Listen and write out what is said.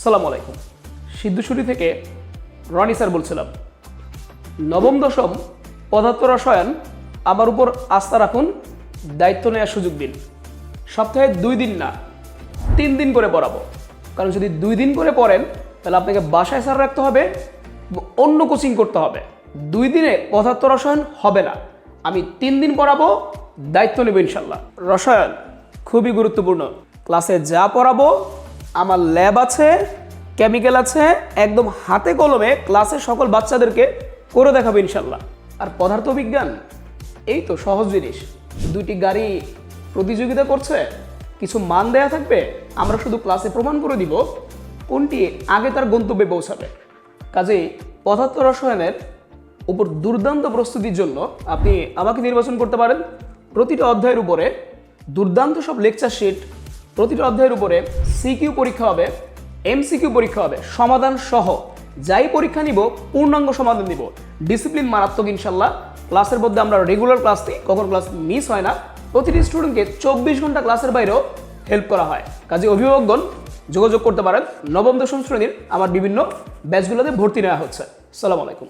সালাম আলাইকুম। সিদ্ধেশ্বরী থেকে রনি স্যার বলছিলাম। নবম দশম পদার্থ রসায়ন আমার উপর আস্থা রাখুন, দায়িত্ব নেওয়ার সুযোগ দিন। সপ্তাহে 2 দিন না 3 দিন করে পড়াবো, কারণ যদি 2 দিন করে পড়েন তাহলে আপনাকে বাসায় স্যার রাখতে হবে, অন্য কোচিং করতে হবে। 2 দিনে পদার্থ রসায়ন হবে না, আমি 3 দিন পড়াবো, দায়িত্ব নেব ইনশাল্লাহ। রসায়ন খুবই গুরুত্বপূর্ণ। ক্লাসে যা পড়াবো, আমার ল্যাব আছে, কেমিক্যাল আছে, একদম হাতে কলমে ক্লাসের সকল বাচ্চাদেরকে করে দেখাবো ইনশাল্লাহ। আর পদার্থবিজ্ঞান এই তো সহজ জিনিস। 2টি গাড়ি প্রতিযোগিতা করছে, কিছু মান দেয়া থাকবে, আমরা শুধু ক্লাসে প্রমাণ করে দিব কোনটি আগে তার গন্তব্যে পৌঁছাবে। কাজেই পদার্থ রসায়নের উপর দুর্দান্ত প্রস্তুতির জন্য আপনি আমাকে নির্বাচন করতে পারেন। প্রতিটা অধ্যায়ের উপরে দুর্দান্ত সব লেকচার শিট, প্রতিটা অধ্যায়ের উপরে সিকিউ পরীক্ষা হবে, এমসিকিউ পরীক্ষা হবে, সমাধান সহ। যাই পরীক্ষা নিব পূর্ণাঙ্গ সমাধান দিব। ডিসিপ্লিন মারাত্মক ইনশাল্লাহ। ক্লাসের মধ্যে আমরা রেগুলার ক্লাস দিই, কখন ক্লাস মিস হয় না। প্রতিটি স্টুডেন্টকে 24 ঘন্টা ক্লাসের বাইরেও হেল্প করা হয়। কাজে অভিভাবকগণ যোগাযোগ করতে পারেন। নবম দশম শ্রেণীর আমার বিভিন্ন ব্যাচগুলোতে ভর্তি নেওয়া হচ্ছে। আসসালামু আলাইকুম।